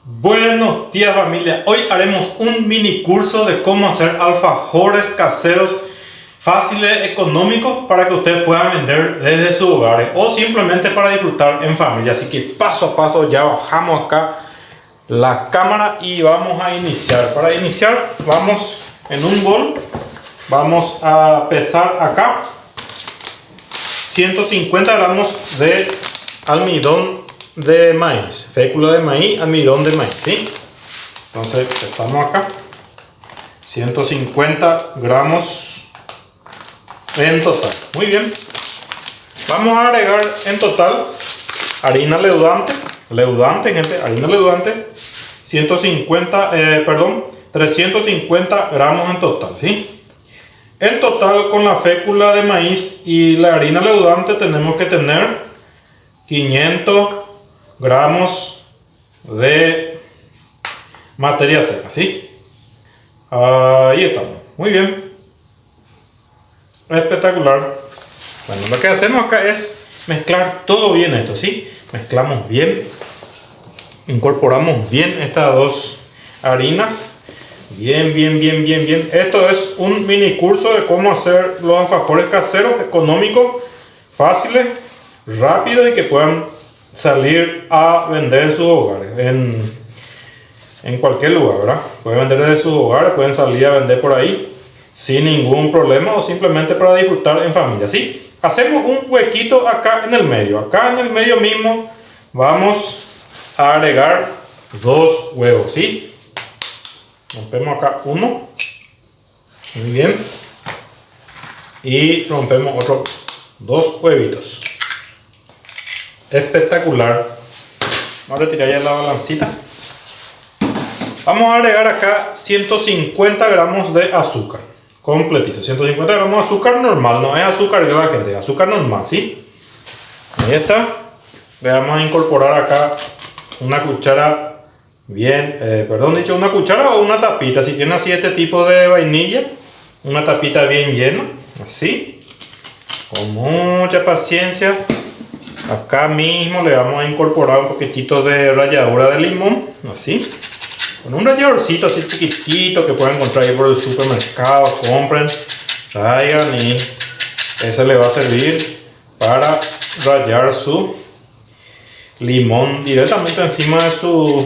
Buenos días familia, hoy haremos un mini curso de cómo hacer alfajores caseros fáciles, económicos para que ustedes puedan vender desde sus hogares o simplemente para disfrutar en familia. Así que paso a paso ya bajamos acá la cámara y vamos a iniciar. Para iniciar vamos en un bol, vamos a pesar acá 150 gramos de almidón de maíz, fécula de maíz, almidón de maíz, ¿sí? Entonces pesamos acá 150 gramos en total. Muy bien, vamos a agregar en total harina leudante, gente, harina leudante 350 gramos en total, ¿sí? En total, con la fécula de maíz y la harina leudante tenemos que tener 500 gramos de materia seca, ¿sí? Ahí estamos, muy bien, espectacular. Bueno, lo que hacemos acá es mezclar todo bien esto, ¿sí? Mezclamos bien, incorporamos bien estas dos harinas, bien. Esto es un mini curso de cómo hacer los alfajores caseros, económicos, fáciles, rápidos y que puedan salir a vender en sus hogares, en cualquier lugar, ¿verdad? Pueden vender desde sus hogares, pueden salir a vender por ahí sin ningún problema o simplemente para disfrutar en familia, ¿sí? Hacemos un huequito acá en el medio. Acá en el medio mismo vamos a agregar dos huevos, ¿sí? Rompemos acá uno, muy bien, y rompemos otros dos huevitos. Espectacular. Vamos a retirar ya la balancita. Vamos a agregar acá 150 gramos de azúcar completito, 150 gramos de azúcar normal, no es azúcar de la gente, es azúcar normal, ¿sí? Ahí está. Le vamos a incorporar acá una cuchara bien, una cuchara o una tapita, si tiene así este tipo de vainilla, una tapita bien llena, así, con mucha paciencia. Acá mismo le vamos a incorporar un poquitito de ralladura de limón, así, con un ralladorcito así chiquitito que pueden encontrar ahí por el supermercado. Compren, traigan y ese le va a servir para rallar su limón directamente encima de su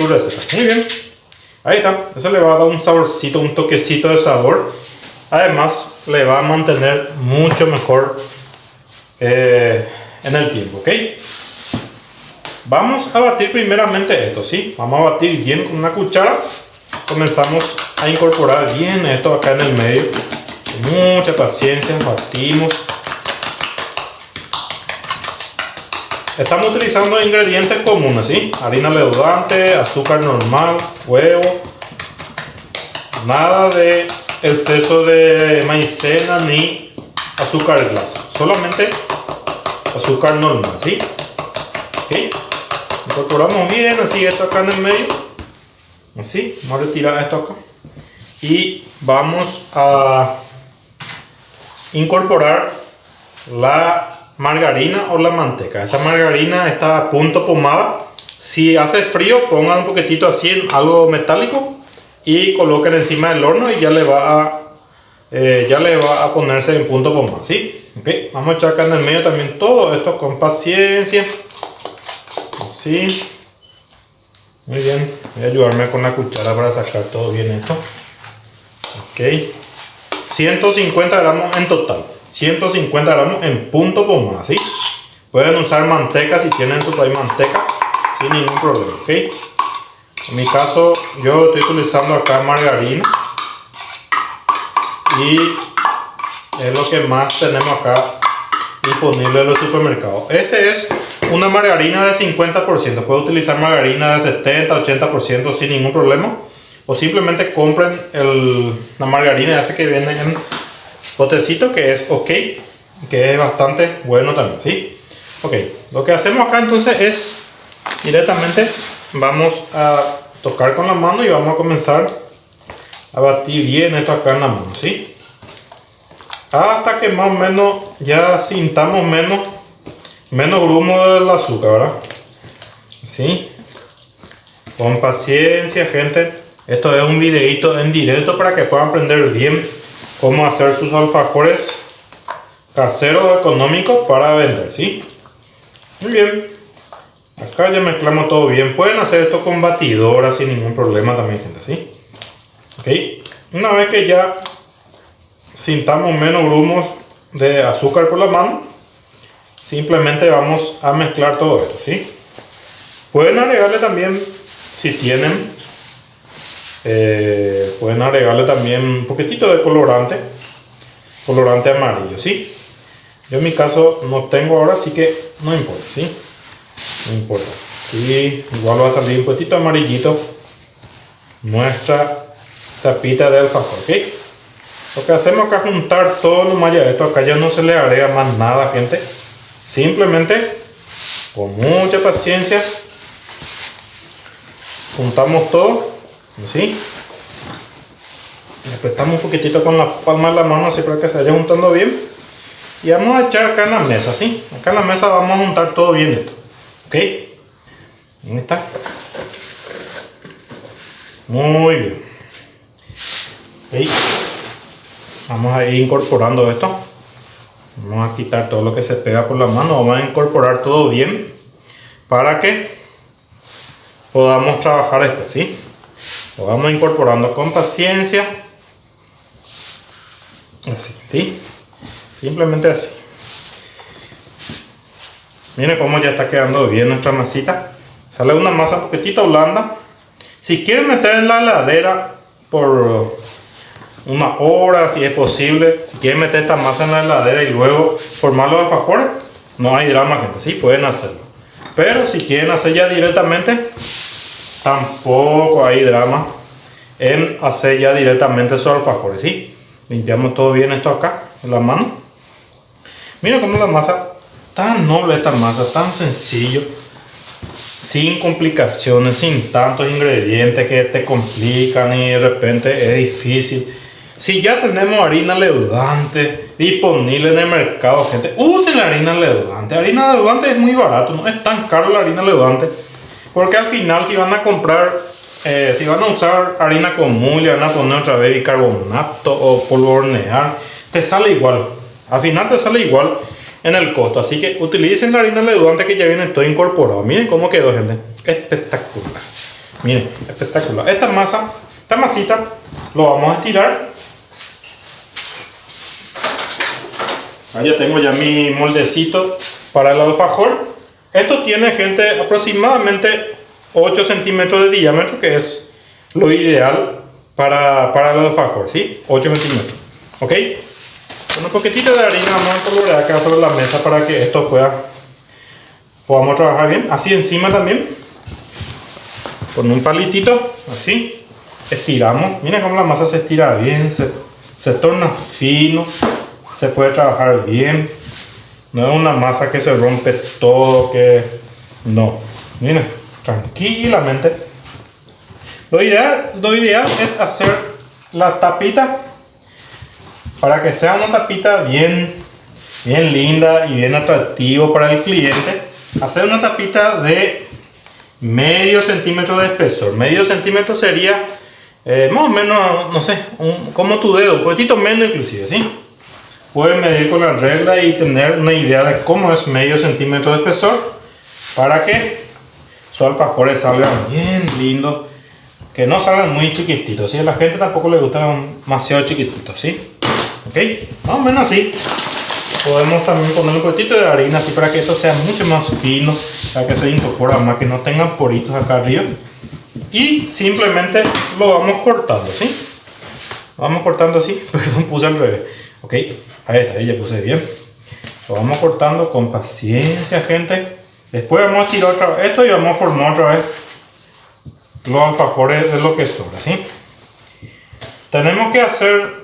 receta. Muy bien, ahí está, eso le va a dar un saborcito, un toquecito de sabor. Además le va a mantener mucho mejor en el tiempo, ¿ok? Vamos a batir primeramente esto, ¿sí? Vamos a batir bien con una cuchara. Comenzamos a incorporar bien esto acá en el medio. Con mucha paciencia batimos. Estamos utilizando ingredientes comunes, ¿sí? Harina leudante, azúcar normal, huevo. Nada de exceso de maicena ni azúcar glass. Solamente azúcar normal, ¿sí? ¿Okay? Incorporamos bien así esto acá en el medio. Así, vamos a retirar esto acá. Y vamos a incorporar la margarina o la manteca. Esta margarina está a punto pomada. Si hace frío, pongan un poquitito así en algo metálico y coloquen encima del horno y ya le va a ponerse en punto pomada, ¿sí? Okay. Vamos a echar acá en el medio también todo esto con paciencia. Así. Muy bien. Voy a ayudarme con la cuchara para sacar todo bien esto. Ok. 150 gramos en total. 150 gramos en punto pomada, ¿sí? Pueden usar manteca si tienen en su país manteca sin ningún problema, ¿ok? En mi caso yo estoy utilizando acá margarina y es lo que más tenemos acá disponible en los supermercados. Este es una margarina de 50%. Puede utilizar margarina de 70, 80% sin ningún problema. O simplemente compren la margarina esa que viene en botecito, que es ok, que es bastante bueno también, ¿sí? Ok, lo que hacemos acá entonces es directamente vamos a tocar con la mano y vamos a comenzar a batir bien esto acá en la mano, ¿sí? Hasta que más o menos ya sintamos menos grumo del azúcar, ¿verdad? ¿Sí? Con paciencia, gente. Esto es un videito en directo para que puedan aprender bien cómo hacer sus alfajores caseros económicos para vender, ¿sí? Muy bien. Acá ya mezclamos todo bien. Pueden hacer esto con batidora sin ningún problema también, gente, ¿sí? Ok. Una vez que ya sintamos menos grumos de azúcar por la mano, simplemente vamos a mezclar todo esto, ¿sí? Pueden agregarle también, si tienen, pueden agregarle también un poquitito de colorante amarillo, ¿sí? Yo en mi caso no tengo ahora, así que no importa, ¿sí? No importa. Y igual va a salir un poquitito amarillito nuestra tapita de alfajor, ¿ok? Lo que hacemos acá es juntar todo lo más ya esto. Acá ya no se le agrega más nada, gente. Simplemente, con mucha paciencia, juntamos todo, ¿sí? Le apretamos un poquitito con la palma de la mano, así para que se vaya juntando bien. Y vamos a echar acá en la mesa, ¿sí? Acá en la mesa vamos a juntar todo bien esto, ¿ok? Ahí está. Muy bien. ¿Okay? Vamos a ir incorporando esto. Vamos a quitar todo lo que se pega por la mano. Vamos a incorporar todo bien para que podamos trabajar esto, ¿sí? Lo vamos incorporando con paciencia. Así, ¿sí? Simplemente así. Miren cómo ya está quedando bien nuestra masita. Sale una masa un poquitito blanda. Si quieren meter en la heladera por una hora, si es posible, si quieren meter esta masa en la heladera y luego formar los alfajores, no hay drama, gente, sí pueden hacerlo. Pero si quieren hacer ya directamente, tampoco hay drama en hacer ya directamente sus alfajores, ¿sí? Limpiamos todo bien esto acá en la mano. Miren cómo la masa, tan noble esta masa, tan sencillo, sin complicaciones, sin tantos ingredientes que te complican y de repente es difícil. Si ya tenemos harina leudante disponible en el mercado, gente, usen la harina leudante. Harina leudante es muy barato, no es tan caro la harina leudante, porque al final si van a comprar, si van a usar harina común, le van a poner otra vez bicarbonato o polvo hornear, te sale igual. Al final te sale igual en el costo, así que utilicen la harina leudante que ya viene todo incorporado. Miren cómo quedó, gente, espectacular. Miren, espectacular. Esta masita lo vamos a estirar. Ahí ya tengo ya mi moldecito para el alfajor. Esto tiene, gente, aproximadamente 8 centímetros de diámetro, que es lo ideal para el alfajor, ¿sí? 8 centímetros, ¿ok? Con un poquitito de harina vamos a colorear acá sobre la mesa para que esto podamos trabajar bien. Así encima también, con un palitito, así, estiramos. Miren cómo la masa se estira bien, se torna fino, se puede trabajar bien. No es una masa que se rompe todo, que no. Miren, tranquilamente. Lo ideal es hacer la tapita para que sea una tapita bien linda y bien atractivo para el cliente. Hacer una tapita de medio centímetro de espesor. Medio centímetro sería más o menos, no sé, como tu dedo, un poquitito menos inclusive, ¿sí? Pueden medir con la regla y tener una idea de cómo es medio centímetro de espesor para que sus alfajores salgan bien lindos, que no salgan muy chiquititos, ¿sí? A la gente tampoco le gusta demasiado chiquititos, ¿sí? Ok, más o menos así. Podemos también poner un poquitito de harina así para que esto sea mucho más fino, para que se incorpore más, que no tengan poritos acá arriba. Y simplemente lo vamos cortando, ¿sí? Lo vamos cortando así, perdón, puse al revés. Ok, ahí está, ahí ya puse bien. Lo vamos cortando con paciencia, gente. Después vamos a tirar otra vez esto y vamos a formar otra vez los alfajores de lo que sobra, ¿sí? Tenemos que hacer,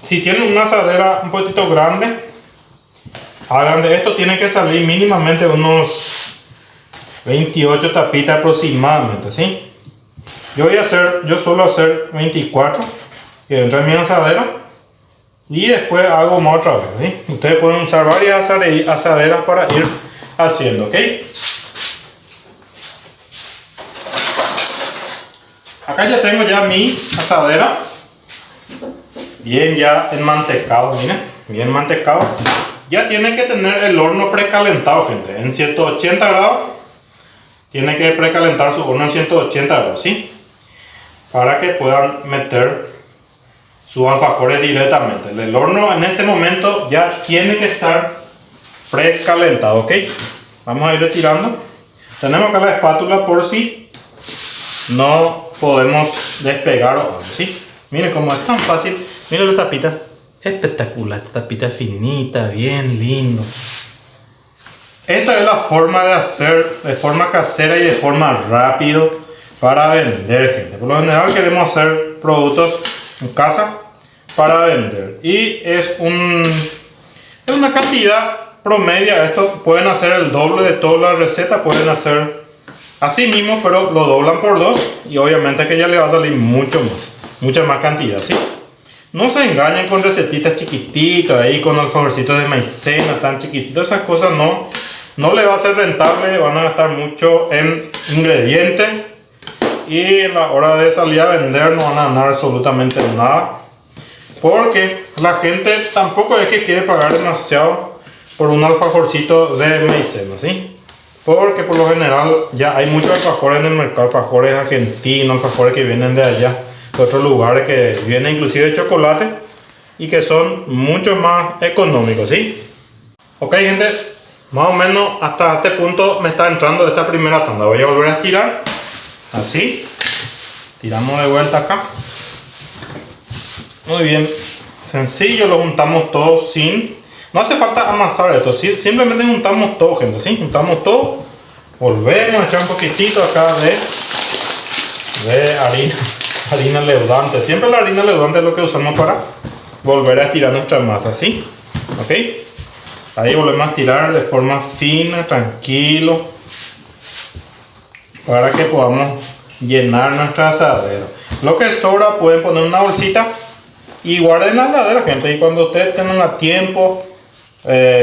si tienen una asadera un poquito grande, hagan de esto, tiene que salir mínimamente unos 28 tapitas aproximadamente, ¿sí? Yo suelo hacer 24 que entra en mi asadera y después hago más otra vez, ¿sí? Ustedes pueden usar varias asaderas para ir haciendo, ¿ok? Acá ya tengo ya mi asadera. Bien ya enmantecado, miren. Bien mantecado. Ya tiene que tener el horno precalentado, gente. En 180 grados. Tiene que precalentar su horno en 180 grados, ¿sí? Para que puedan meter sus alfajores directamente. El horno en este momento ya tiene que estar precalentado, ¿ok? Vamos a ir retirando. Tenemos acá la espátula por si no podemos despegar o algo, ¿sí? Miren cómo es tan fácil. Miren la tapita. Espectacular. Esta tapita finita, bien lindo. Esta es la forma de hacer de forma casera y de forma rápido para vender, gente. Por lo general queremos hacer productos en casa para vender. Y es una cantidad promedia. Esto pueden hacer el doble de toda la receta. Pueden hacer así mismo, pero lo doblan por 2. Y obviamente que ya le va a salir mucho más. Mucha más cantidad, ¿sí? No se engañen con recetitas chiquititas ahí, con alfajorcitos de maicena tan chiquititos. Esas cosas no le va a ser rentable. Van a gastar mucho en ingredientes. Y en la hora de salir a vender no van a ganar absolutamente nada. Porque la gente tampoco es que quiere pagar demasiado por un alfajorcito de maicena, ¿sí? Porque por lo general ya hay muchos alfajores en el mercado. Alfajores argentinos, alfajores que vienen de allá, de otros lugares, que vienen inclusive de chocolate y que son mucho más económicos, ¿sí? Ok, gente, más o menos hasta este punto me está entrando esta primera tanda. Voy a volver a estirar así, tiramos de vuelta acá. Muy bien, sencillo, lo juntamos todo no hace falta amasar esto, simplemente juntamos todo, gente, ¿sí? Juntamos todo, volvemos a echar un poquitito acá de harina leudante. Siempre la harina leudante es lo que usamos para volver a estirar nuestra masa, ¿sí? Ok, ahí volvemos a estirar de forma fina, tranquilo, para que podamos llenar nuestra asadera. Lo que sobra pueden poner una bolsita y guarden en la heladera, gente. Y cuando ustedes tengan a tiempo,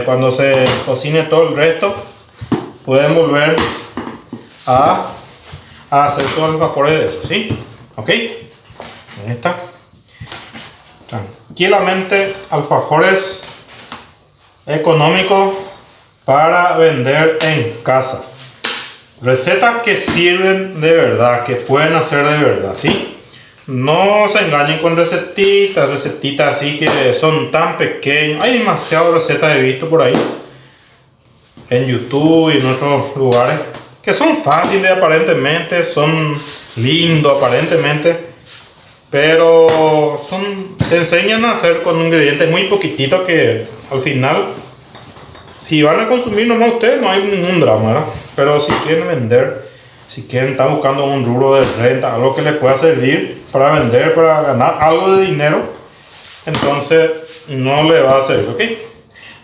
cuando se cocine todo el resto, pueden volver a hacer sus alfajores de eso, ¿sí? Ok, ahí está. Tranquilamente, alfajores económicos para vender en casa. Recetas que sirven de verdad, que pueden hacer de verdad, ¿sí? No se engañen con recetitas así que son tan pequeñas. Hay demasiadas recetas, he visto por ahí en YouTube y en otros lugares, que son fáciles aparentemente, son lindos aparentemente, pero te enseñan a hacer con ingredientes muy poquititos que al final, si van a consumir nomás ustedes, no hay ningún drama, ¿verdad? Pero si quieren vender, si quieren estar buscando un rubro de renta, algo que les pueda servir para vender, para ganar algo de dinero, entonces no le va a servir, ¿ok?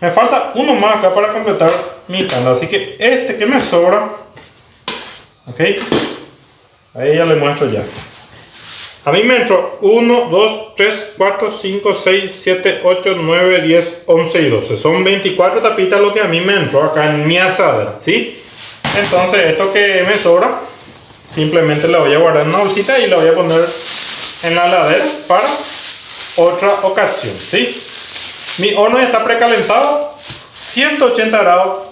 Me falta uno más acá para completar mi tanda, así que este que me sobra, ¿ok? Ahí ya le muestro ya. A mí me entró 1, 2, 3, 4, 5, 6, 7, 8, 9, 10, 11 y 12. Son 24 tapitas lo que a mí me entró acá en mi asadera, ¿sí? Entonces esto que me sobra, simplemente la voy a guardar en una bolsita y la voy a poner en la heladera para otra ocasión, ¿sí? Mi horno ya está precalentado, 180 grados,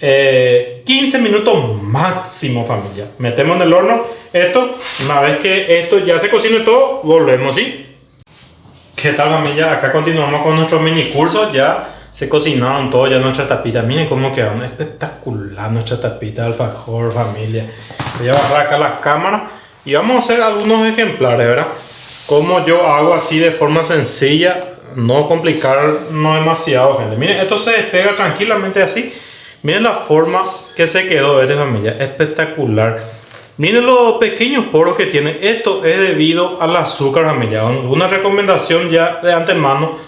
15 minutos máximo, familia. Metemos en el horno esto. Una vez que esto ya se cocine todo, volvemos, ¿sí? ¿Qué tal, familia? Acá continuamos con nuestros mini cursos. Ya se cocinaron todo, ya nuestras tapitas. Miren cómo quedaron espectacular nuestras tapitas de alfajor, familia. Voy a bajar acá la cámara y vamos a hacer algunos ejemplares, ¿verdad? Como yo hago así de forma sencilla, no complicarnos demasiado, gente. Miren, esto se despega tranquilamente así. Miren la forma que se quedó, ¿verdad, familia? Espectacular. Miren los pequeños poros que tiene. Esto es debido al azúcar, familia. Una recomendación ya de antemano: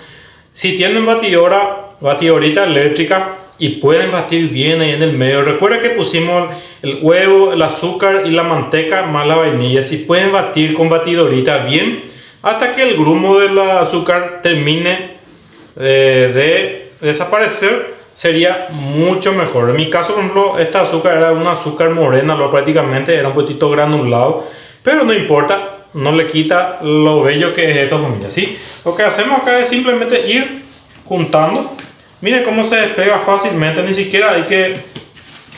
si tienen batidorita eléctrica y pueden batir bien ahí en el medio, recuerden que pusimos el huevo, el azúcar y la manteca más la vainilla. Si pueden batir con batidorita bien hasta que el grumo del azúcar termine de desaparecer, sería mucho mejor. En mi caso, por ejemplo, esta azúcar era un azúcar morena, prácticamente era un poquito granulado. pero no importa, no le quita lo bello que es esto, familia, ¿sí? Lo que hacemos acá es simplemente ir juntando. Miren cómo se despega fácilmente, ni siquiera hay que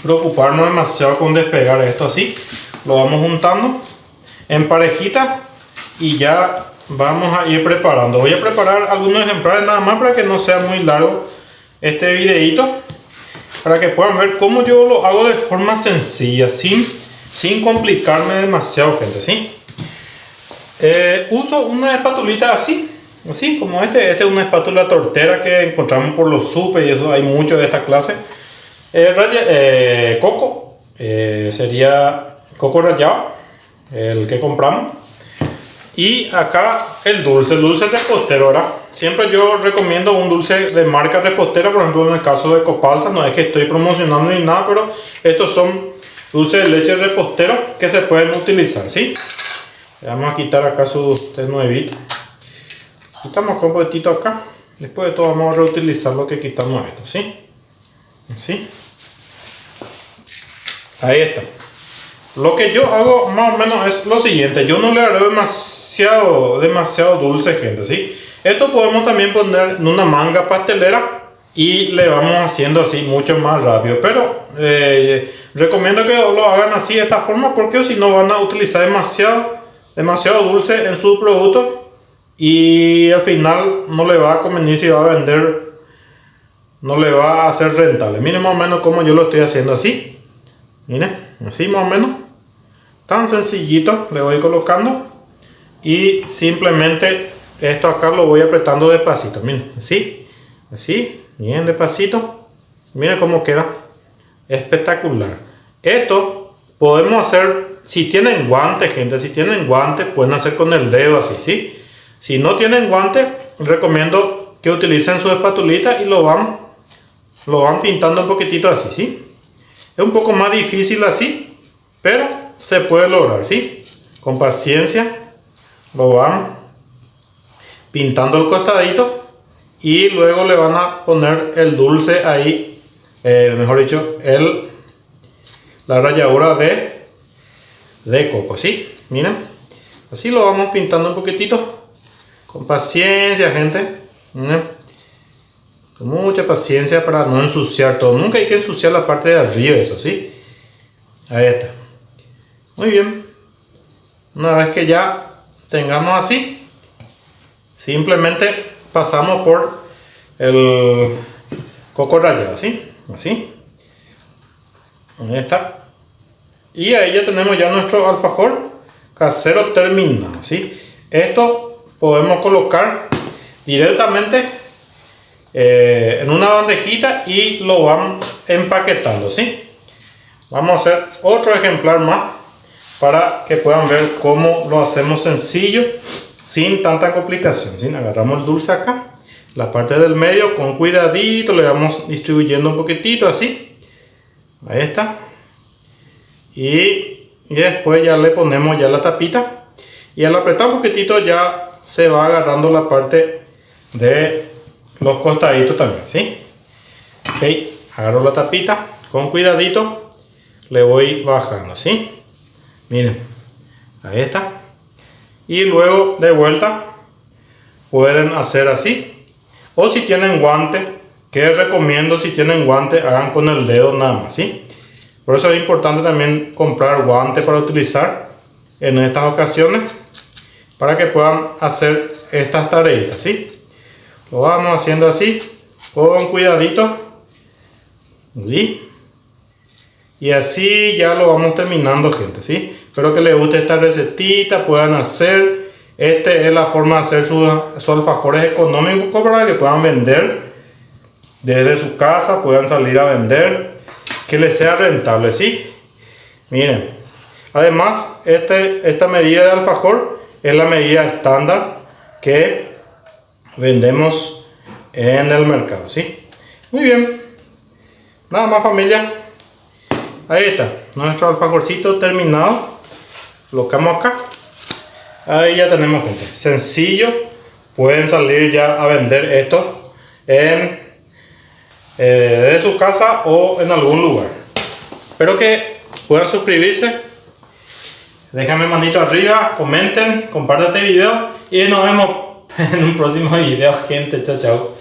preocuparnos demasiado con despegar esto así. Lo vamos juntando en parejita y ya vamos a ir preparando. Voy a preparar algunos ejemplares nada más para que no sea muy largo este videito, para que puedan ver cómo yo lo hago de forma sencilla, sin complicarme demasiado, gente, ¿sí? Uso una espatulita así como este es una espátula tortera que encontramos por los super y eso, hay mucho de esta clase. Coco, sería coco rallado, el que compramos. Y acá el dulce repostero, ¿verdad? Siempre yo recomiendo un dulce de marca repostera, por ejemplo en el caso de Copalsa, no es que estoy promocionando ni nada, pero estos son dulces de leche repostero que se pueden utilizar, ¿sí? Le vamos a quitar acá su nuevito. Quitamos acá un poquitito acá. Después de todo vamos a reutilizar lo que quitamos esto, ¿sí? Así. Ahí está. Lo que yo hago más o menos es lo siguiente. Yo no le haré demasiado dulce, gente, ¿sí? Esto podemos también poner en una manga pastelera y le vamos haciendo así mucho más rápido. Pero recomiendo que lo hagan así de esta forma, porque si no van a utilizar demasiado dulce en su producto y al final no le va a convenir si va a vender, no le va a hacer rentable. Miren más o menos como yo lo estoy haciendo así. Miren, así más o menos, tan sencillito le voy colocando y simplemente esto acá lo voy apretando despacito. Miren, así, bien despacito. Miren cómo queda, espectacular. Esto podemos hacer si tienen guantes, gente. Si tienen guantes pueden hacer con el dedo así, ¿sí? Si no tienen guantes, recomiendo que utilicen su espatulita y lo van pintando un poquitito así, ¿sí? Es un poco más difícil así, pero se puede lograr, ¿sí? Con paciencia lo van pintando el costadito y luego le van a poner el dulce ahí, mejor dicho, la ralladura de coco, ¿sí? Miren, así lo vamos pintando un poquitito, con paciencia, gente. Miren. Con mucha paciencia para no ensuciar todo. Nunca hay que ensuciar la parte de arriba, eso, ¿sí? Ahí está. Muy bien. Una vez que ya tengamos así, simplemente pasamos por el coco rallado, ¿sí? Así. Ahí está. Y ahí ya tenemos ya nuestro alfajor casero terminado, ¿sí? Esto podemos colocar directamente en una bandejita y lo van empaquetando, ¿sí? Vamos a hacer otro ejemplar más para que puedan ver cómo lo hacemos sencillo, sin tanta complicación, ¿sí? Agarramos el dulce acá, la parte del medio, con cuidadito le vamos distribuyendo un poquitito así. Ahí está. Y después ya le ponemos ya la tapita y al apretar un poquitito ya se va agarrando la parte de los costaditos también, ¿sí? Ok, agarro la tapita con cuidadito, le voy bajando, ¿sí? Miren, ahí está. Y luego de vuelta pueden hacer así, o si tienen guante, que recomiendo, si tienen guante hagan con el dedo nada más, ¿sí? Por eso es importante también comprar guante para utilizar en estas ocasiones, para que puedan hacer estas tareitas, ¿sí? Lo vamos haciendo así, con cuidadito. Y así ya lo vamos terminando, gente, ¿sí? Espero que les guste esta recetita, puedan hacer. Esta es la forma de hacer sus alfajores económicos para que puedan vender desde su casa, puedan salir a vender, que les sea rentable, ¿sí? Miren, además esta medida de alfajor es la medida estándar que vendemos en el mercado, ¿sí? Muy bien, nada más, familia. Ahí está nuestro alfajorcito terminado. Colocamos acá. Ahí ya tenemos, gente, sencillo. Pueden salir ya a vender esto desde su casa o en algún lugar. Espero que puedan suscribirse, Déjame manito arriba, comenten, compartan este video y nos vemos en un próximo video, gente. Chao, chao.